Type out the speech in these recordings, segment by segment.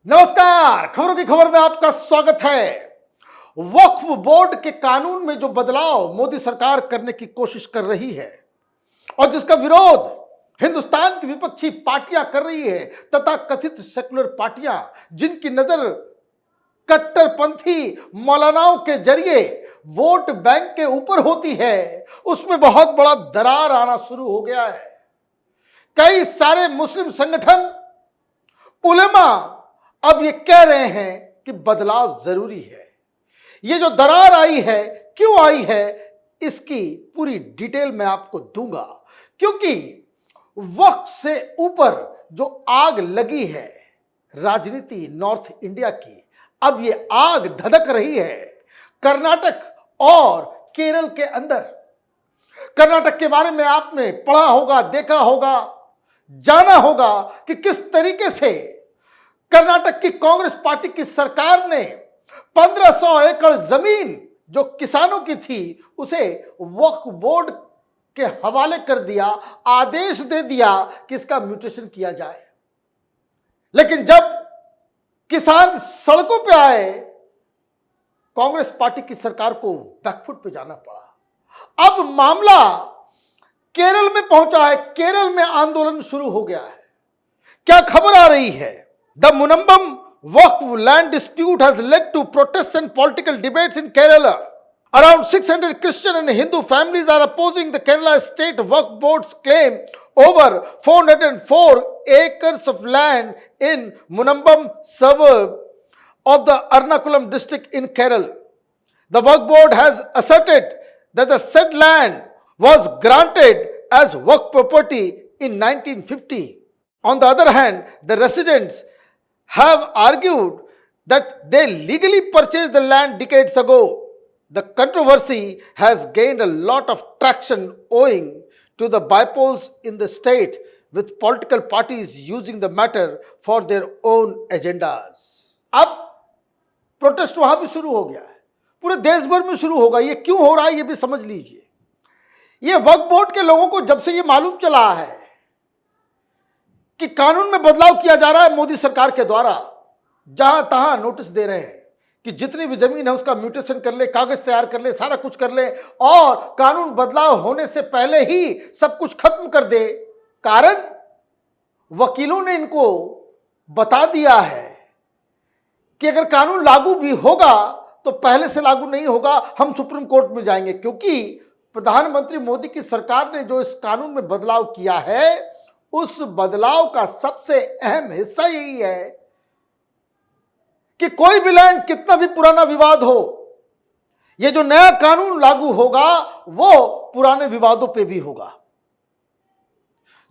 नमस्कार, खबरों की खबर में आपका स्वागत है। वक्फ बोर्ड के कानून में जो बदलाव मोदी सरकार करने की कोशिश कर रही है और जिसका विरोध हिंदुस्तान की विपक्षी पार्टियां कर रही है तथा कथित सेकुलर पार्टियां जिनकी नजर कट्टरपंथी मौलानाओं के जरिए वोट बैंक के ऊपर होती है, उसमें बहुत बड़ा दरार आना शुरू हो गया है। कई सारे मुस्लिम संगठन, उलेमा अब ये कह रहे हैं कि बदलाव जरूरी है। ये जो दरार आई है, क्यों आई है, इसकी पूरी डिटेल मैं आपको दूंगा, क्योंकि वक्त से ऊपर जो आग लगी है राजनीति नॉर्थ इंडिया की, अब ये आग धधक रही है कर्नाटक और केरल के अंदर। कर्नाटक के बारे में आपने पढ़ा होगा, देखा होगा, जाना होगा कि किस तरीके से कर्नाटक की कांग्रेस पार्टी की सरकार ने 1500 एकड़ जमीन जो किसानों की थी उसे वक्फ बोर्ड के हवाले कर दिया, आदेश दे दिया कि इसका म्यूटेशन किया जाए। लेकिन जब किसान सड़कों पे आए, कांग्रेस पार्टी की सरकार को बैकफुट पे जाना पड़ा। अब मामला केरल में पहुंचा है, केरल में आंदोलन शुरू हो गया है। क्या खबर आ रही है? The Munambam Waqf land dispute has led to protests and political debates in Kerala. Around 600 Christian and Hindu families are opposing the Kerala State Waqf Board's claim over 404 acres of land in Munambam suburb of the Ernakulam district in Kerala. The Waqf Board has asserted that the said land was granted as Waqf property in 1950. On the other hand, the residents have argued that they legally purchased the land decades ago. The controversy has gained a lot of traction owing to the bipoles in the state, with political parties using the matter for their own agendas. अब protest वहां भी शुरू हो गया है, पूरे देश भर में शुरू होगा। ये क्यों हो रहा है ये भी समझ लीजिए। ये वक्फ बोर्ड के लोगों को जब से ये मालूम चला है कि कानून में बदलाव किया जा रहा है मोदी सरकार के द्वारा, जहां तहां नोटिस दे रहे हैं कि जितनी भी जमीन है उसका म्यूटेशन कर ले, कागज तैयार कर ले, सारा कुछ कर ले और कानून बदलाव होने से पहले ही सब कुछ खत्म कर दे। कारण वकीलों ने इनको बता दिया है कि अगर कानून लागू भी होगा तो पहले से लागू नहीं होगा, हम सुप्रीम कोर्ट में जाएंगे। क्योंकि प्रधानमंत्री मोदी की सरकार ने जो इस कानून में बदलाव किया है, उस बदलाव का सबसे अहम हिस्सा यही है कि कोई भी लैंड, कितना भी पुराना विवाद हो, यह जो नया कानून लागू होगा वो पुराने विवादों पे भी होगा,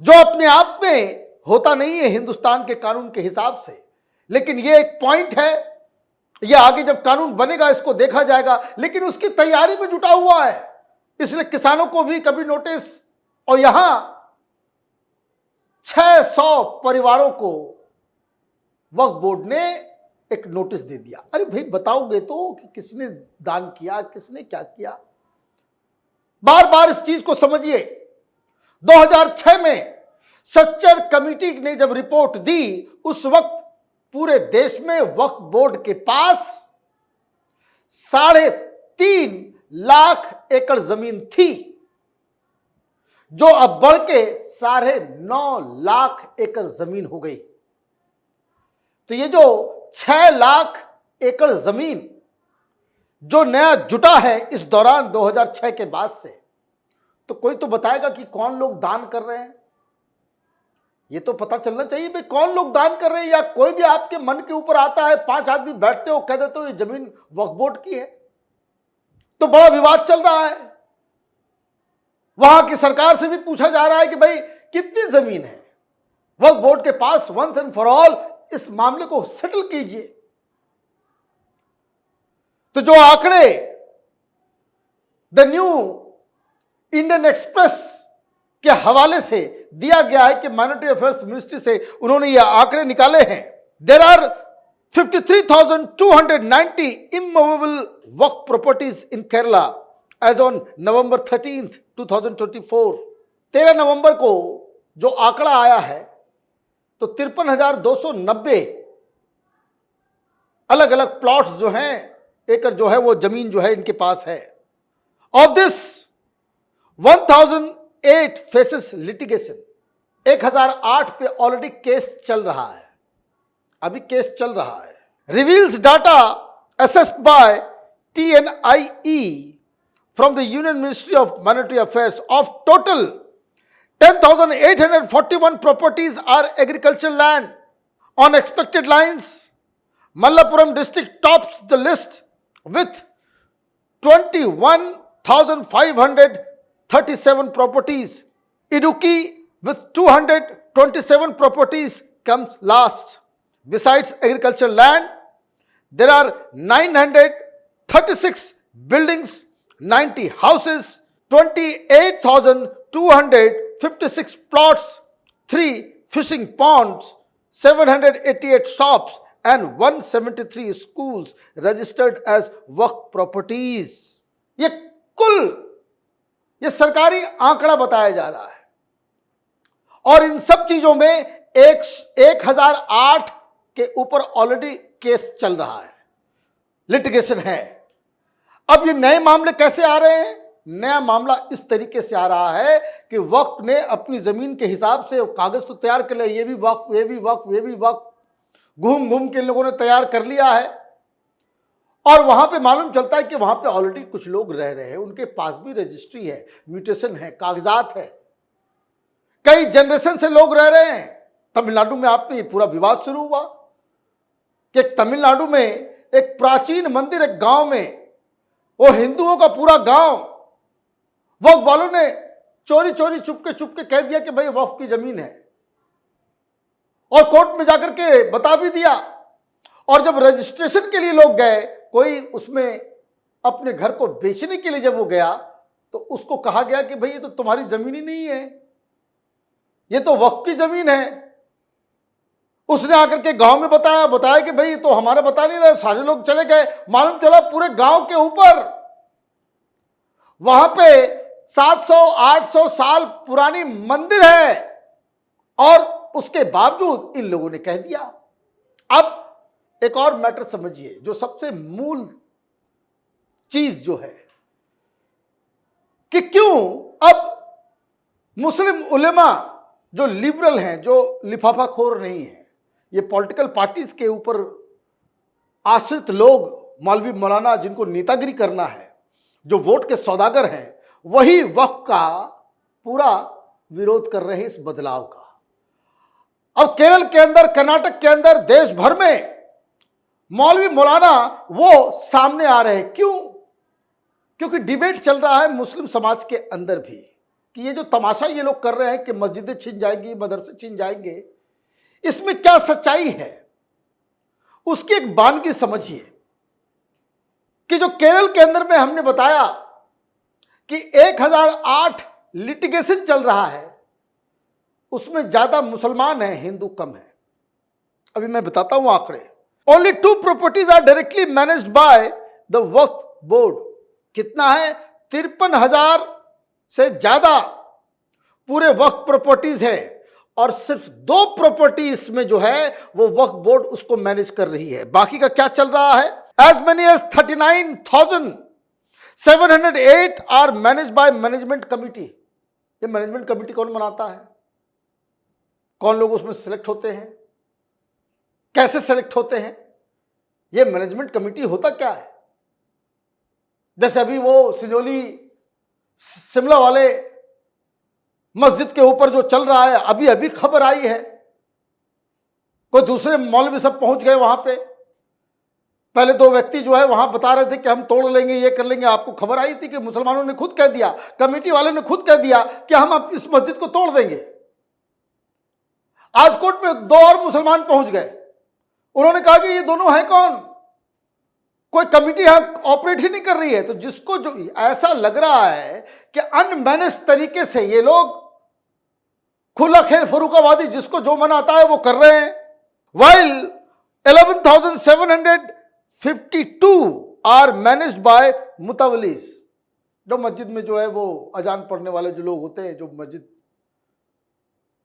जो अपने आप में होता नहीं है हिंदुस्तान के कानून के हिसाब से। लेकिन यह एक पॉइंट है, यह आगे जब कानून बनेगा इसको देखा जाएगा, लेकिन उसकी तैयारी में जुटा हुआ है। इसलिए किसानों को भी कभी नोटिस, और यहां 600 परिवारों को वक्फ बोर्ड ने एक नोटिस दे दिया। अरे भाई, बताओगे तो कि किसने दान किया, किसने क्या किया। बार बार इस चीज को समझिए। 2006 में सच्चर कमेटी ने जब रिपोर्ट दी, उस वक्त पूरे देश में वक्फ बोर्ड के पास 3.5 लाख एकड़ जमीन थी, जो अब बढ़ के 9.5 लाख एकड़ जमीन हो गई। तो ये जो 6 लाख एकड़ जमीन जो नया जुटा है इस दौरान 2006 के बाद से, तो कोई तो बताएगा कि कौन लोग दान कर रहे हैं। ये तो पता चलना चाहिए भाई, कौन लोग दान कर रहे हैं। या कोई भी आपके मन के ऊपर आता है, 5 आदमी बैठते हो, कह देते हो ये जमीन वक्फ बोर्ड की है, तो बड़ा विवाद चल रहा है। वहां की सरकार से भी पूछा जा रहा है कि भाई कितनी जमीन है वक्फ बोर्ड के पास, वंस एंड फॉर ऑल इस मामले को सेटल कीजिए। तो जो आंकड़े द न्यू इंडियन एक्सप्रेस के हवाले से दिया गया है कि माइनॉरिटी अफेयर्स मिनिस्ट्री से उन्होंने ये आंकड़े निकाले हैं। There are 53,290 immovable waqf properties in Kerala as on November 13th, 2024। 13 नवंबर को जो आंकड़ा आया है तो 53,290 अलग अलग प्लॉट्स जो हैं, एकड़ जो है वो जमीन जो है इनके पास है। ऑफ दिस 1008 फेसेस लिटिगेशन, 1008 पे ऑलरेडी केस चल रहा है, अभी केस चल रहा है। Reveals data assessed by TNIE from the Union Ministry of Monetary Affairs of total 10,841 properties are agricultural land. On expected lines, Malappuram district tops the list with 21,537 properties. Idukki with 227 properties comes last. Besides agricultural land, there are 936 buildings, 90 houses, 28,256 plots, 3 fishing ponds, 788 shops and 173 schools registered as work properties. ये कुल ये सरकारी आंकड़ा बताया जा रहा है और इन सब चीजों में 1008 के ऊपर ऑलरेडी केस चल रहा है, लिटिगेशन है। अब ये नए मामले कैसे आ रहे हैं? नया मामला इस तरीके से आ रहा है कि वक्फ ने अपनी जमीन के हिसाब से कागज तो तैयार कर लिया, ये भी वक्फ, ये भी वक्फ, ये भी वक्फ, घूम घूम के इन लोगों ने तैयार कर लिया है। और वहां पे मालूम चलता है कि वहां पे ऑलरेडी कुछ लोग रह रहे हैं, उनके पास भी रजिस्ट्री है, म्यूटेशन है, कागजात है, कई जनरेशन से लोग रह रहे हैं। तमिलनाडु में आपने ये पूरा विवाद शुरू हुआ कि तमिलनाडु में एक प्राचीन मंदिर, एक गांव में, वो हिंदुओं का पूरा गांव, वक्फ वालों ने चोरी चोरी चुपके कह दिया कि भाई वक्फ की जमीन है, और कोर्ट में जाकर के बता भी दिया। और जब रजिस्ट्रेशन के लिए लोग गए, कोई उसमें अपने घर को बेचने के लिए जब वो गया तो उसको कहा गया कि भाई ये तो तुम्हारी जमीन ही नहीं है, ये तो वक्फ की जमीन है। उसने आकर के गांव में बताया कि भाई तो हमारा बता नहीं रहे, सारे लोग चले गए। मालूम चला पूरे गांव के ऊपर वहां पे 700-800 साल पुरानी मंदिर है और उसके बावजूद इन लोगों ने कह दिया। अब एक और मैटर समझिए, जो सबसे मूल चीज जो है कि क्यों अब मुस्लिम उलेमा जो लिबरल हैं, जो लिफाफाखोर नहीं है, ये पॉलिटिकल पार्टीज के ऊपर आश्रित लोग, मौलवी मौलाना जिनको नेतागिरी करना है, जो वोट के सौदागर हैं, वही वक्फ का पूरा विरोध कर रहे हैं इस बदलाव का। अब केरल के अंदर, कर्नाटक के अंदर, देश भर में मौलवी मौलाना वो सामने आ रहे हैं। क्यों? क्योंकि डिबेट चल रहा है मुस्लिम समाज के अंदर भी कि ये जो तमाशा ये लोग कर रहे हैं कि मस्जिदें छिन जाएंगी, मदरसे छिन जाएंगे, इसमें क्या सच्चाई है? उसकी एक बानगी समझिए कि जो केरल के अंदर में हमने बताया कि 1008 लिटिगेशन चल रहा है, उसमें ज्यादा मुसलमान हैं, हिंदू कम है। अभी मैं बताता हूं आंकड़े। Only 2 properties are directly managed by the waqf board. कितना है? 53,000 से ज्यादा पूरे वक्फ प्रॉपर्टीज है और सिर्फ 2 प्रॉपर्टीज में जो है वो वक्फ बोर्ड उसको मैनेज कर रही है। बाकी का क्या चल रहा है? As many as 39,708 are manage by management committee. ये मैनेजमेंट कमिटी कौन बनाता है? कौन लोग उसमें सिलेक्ट होते हैं? कैसे सिलेक्ट होते हैं? ये मैनेजमेंट कमिटी होता क्या है? जैसे अभी वो सिंजोली शिमला वाले मस्जिद के ऊपर जो चल रहा है, अभी अभी खबर आई है, कोई दूसरे मौलवी सब पहुंच गए वहां पे। पहले 2 व्यक्ति जो है वहां बता रहे थे कि हम तोड़ लेंगे, ये कर लेंगे। आपको खबर आई थी कि मुसलमानों ने खुद कह दिया, कमेटी वाले ने खुद कह दिया कि हम अब इस मस्जिद को तोड़ देंगे। आज कोर्ट में 2 और मुसलमान पहुंच गए, उन्होंने कहा कि ये दोनों हैं कौन? कोई कमेटी यहां ऑपरेट ही नहीं कर रही है। तो जिसको जो ऐसा लग रहा है कि अनमैनेज तरीके से ये लोग खुला खेल फरूकाबादी, जिसको जो मन आता है वो कर रहे हैं। वाइल 11,752 आर मैनेज्ड बाय मुतवलीस। जो मस्जिद में जो है वो अजान पढ़ने वाले जो लोग होते हैं, जो मस्जिद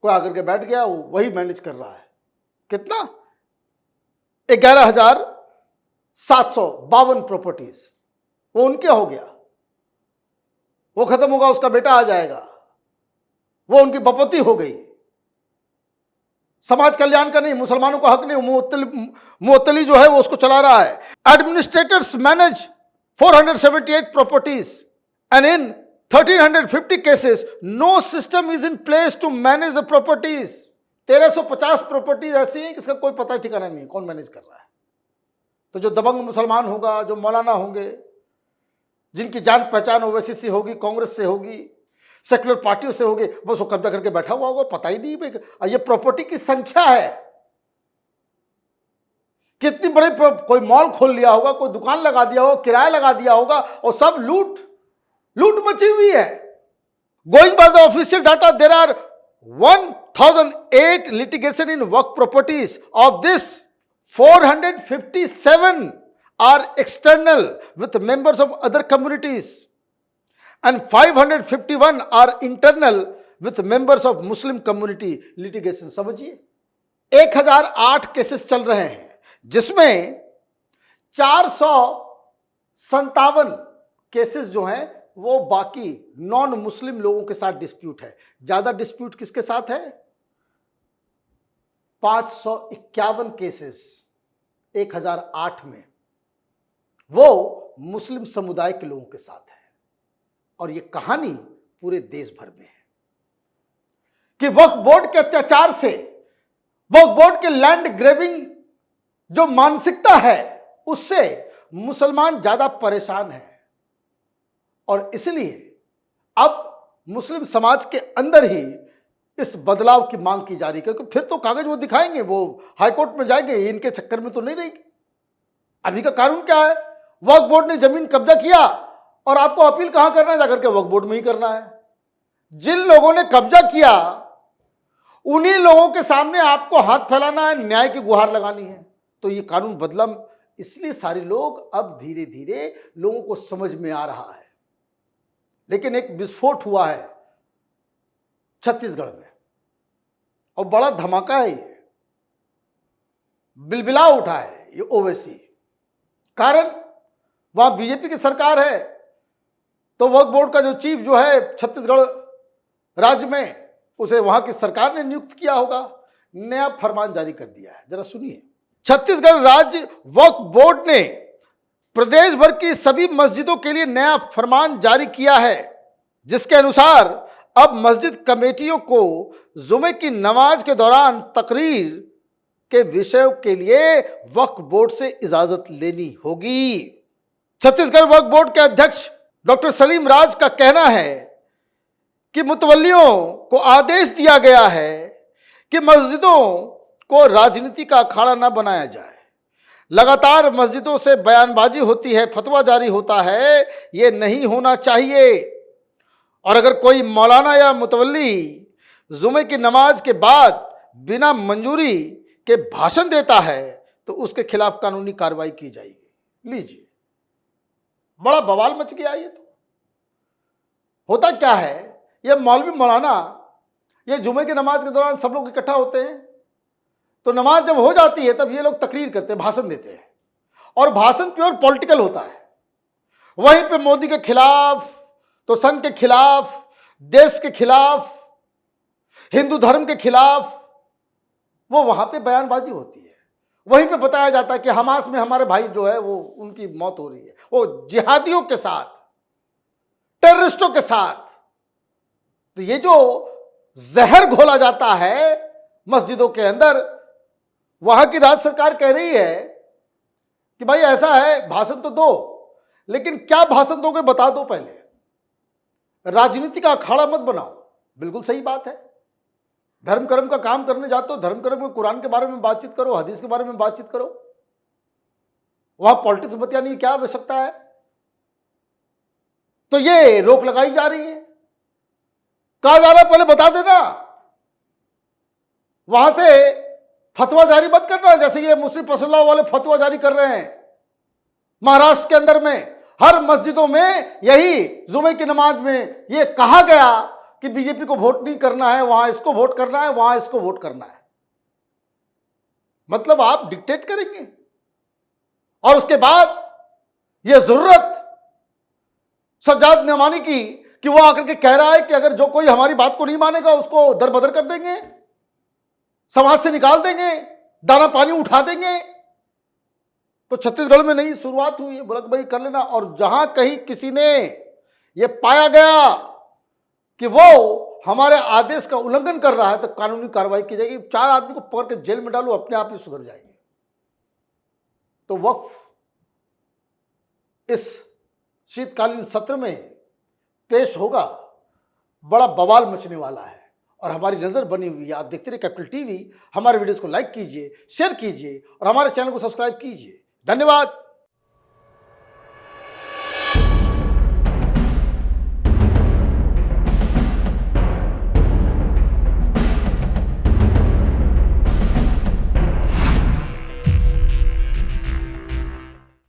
को आकर के बैठ गया, वो वही मैनेज कर रहा है। कितना? 11,000 752 प्रॉपर्टीज, वो उनके हो गया, वो खत्म होगा, उसका बेटा आ जाएगा, वो उनकी बपौती हो गई। समाज कल्याण का नहीं, मुसलमानों का हक नहीं, मुअत्तली जो है वो उसको चला रहा है। Administrators manage 478 properties and in 1350 cases no system is in place to manage the properties. 1350 properties ऐसी हैं कि इसका कोई पता ठिकाना नहीं है कौन मैनेज कर रहा है। तो जो दबंग मुसलमान होगा, जो मौलाना होंगे, जिनकी जान पहचान ओवैसी से होगी, कांग्रेस से होगी, सेकुलर पार्टियों से होगी, बस वो कब्जा करके बैठा हुआ होगा, पता ही नहीं भाई ये प्रॉपर्टी की संख्या है। कितनी बड़ी कोई मॉल खोल लिया होगा, कोई दुकान लगा दिया होगा, किराया लगा दिया होगा, और सब लूट मची हुई है। Going by the official data there are 1008 litigation in work properties. Of this 457 are external with members of other communities and 551 are internal with members of Muslim community litigation। समझिए 1008 केसेस चल रहे हैं, जिसमें 457 केसेस जो हैं वो बाकी non Muslim लोगों के साथ डिस्प्यूट है। ज्यादा डिस्प्यूट किसके साथ है? 551 केसेस 1008 में वो मुस्लिम समुदाय के लोगों के साथ है। और ये कहानी पूरे देश भर में है कि वक्फ बोर्ड के अत्याचार से, वक्फ बोर्ड के लैंड ग्रेबिंग जो मानसिकता है, उससे मुसलमान ज्यादा परेशान है। और इसलिए अब मुस्लिम समाज के अंदर ही इस बदलाव की मांग की जा रही है, क्योंकि फिर तो कागज वो दिखाएंगे, वो हाईकोर्ट में जाएंगे, इनके चक्कर में तो नहीं रहेगी। अभी का कानून क्या है? वक्फ बोर्ड ने जमीन कब्जा किया और आपको अपील कहां करना है? जाकर के वक्फ बोर्ड में ही करना है। जिन लोगों ने कब्जा किया उन्हीं लोगों के सामने आपको हाथ फैलाना है, न्याय की गुहार लगानी है। तो ये कानून बदला, इसलिए सारे लोग अब धीरे धीरे लोगों को समझ में आ रहा है। लेकिन एक विस्फोट हुआ है छत्तीसगढ़ में और बड़ा धमाका है, ये बिलबिला उठा है ये ओवैसी। कारण वहां बीजेपी की सरकार है, तो वक्फ बोर्ड का जो चीफ जो है छत्तीसगढ़ राज्य में, उसे वहां की सरकार ने नियुक्त किया होगा। नया फरमान जारी कर दिया है, जरा सुनिए। छत्तीसगढ़ राज्य वक्फ बोर्ड ने प्रदेश भर की सभी मस्जिदों के लिए नया फरमान जारी किया है, जिसके अनुसार अब मस्जिद कमेटियों को जुमे की नमाज के दौरान तकरीर के विषयों के लिए वक्फ बोर्ड से इजाजत लेनी होगी। छत्तीसगढ़ वक्फ बोर्ड के अध्यक्ष डॉक्टर सलीम राज का कहना है कि मुतवल्लियों को आदेश दिया गया है कि मस्जिदों को राजनीति का अखाड़ा न बनाया जाए। लगातार मस्जिदों से बयानबाजी होती है, फतवा जारी होता है, ये नहीं होना चाहिए। और अगर कोई मौलाना या मुतवल्ली जुमे की नमाज के बाद बिना मंजूरी के भाषण देता है तो उसके खिलाफ कानूनी कार्रवाई की जाएगी। लीजिए, बड़ा बवाल मच गया। ये तो होता क्या है, ये मौलवी मौलाना ये जुमे की नमाज के दौरान सब लोग इकट्ठा होते हैं, तो नमाज जब हो जाती है तब ये लोग तकरीर करते हैं, भाषण देते हैं, और भाषण प्योर पॉलिटिकल होता है। वहीं पे मोदी के खिलाफ, तो संघ के खिलाफ, देश के खिलाफ, हिंदू धर्म के खिलाफ वो वहां पे बयानबाजी होती है। वहीं पे बताया जाता है कि हमास में हमारे भाई जो है वो उनकी मौत हो रही है, वो जिहादियों के साथ, टेररिस्टों के साथ। तो ये जो जहर घोला जाता है मस्जिदों के अंदर, वहां की राज्य सरकार कह रही है कि भाई ऐसा है, भाषण तो दो, लेकिन क्या भाषण दोगे बता दो पहले, राजनीति का अखाड़ा मत बनाओ। बिल्कुल सही बात है। धर्म कर्म का काम करने जाते हो, धर्म कर्म में कुरान के बारे में बातचीत करो, हदीस के बारे में बातचीत करो, वहां पॉलिटिक्स बतियाने की क्या आवश्यकता है? तो ये रोक लगाई जा रही है। कहा जा रहा है पहले बता देना, वहां से फतवा जारी मत करना, जैसे ये मुस्लिम पसंद वाले फतवा जारी कर रहे हैं। महाराष्ट्र के अंदर में हर मस्जिदों में यही जुमे की नमाज में ये कहा गया कि बीजेपी को वोट नहीं करना है, वहां इसको वोट करना है, वहां इसको वोट करना है। मतलब आप डिक्टेट करेंगे, और उसके बाद यह जरूरत सज्जाद नमानी की कि वो आकर के कह रहा है कि अगर जो कोई हमारी बात को नहीं मानेगा उसको दरबदर कर देंगे, समाज से निकाल देंगे, दाना पानी उठा देंगे। तो छत्तीसगढ़ में नई शुरुआत हुई है, बोला कि भाई कर लेना। और जहां कहीं किसी ने यह पाया गया कि वो हमारे आदेश का उल्लंघन कर रहा है तो कानूनी कार्रवाई की जाएगी। 4 आदमी को पकड़ के जेल में डालो, अपने आप ही सुधर जाएंगे। तो वक्फ इस शीतकालीन सत्र में पेश होगा, बड़ा बवाल मचने वाला है और हमारी नजर बनी हुई है। आप देखते रहिए कैपिटल टीवी। हमारे वीडियोस को लाइक कीजिए, शेयर कीजिए और हमारे चैनल को सब्सक्राइब कीजिए। धन्यवाद।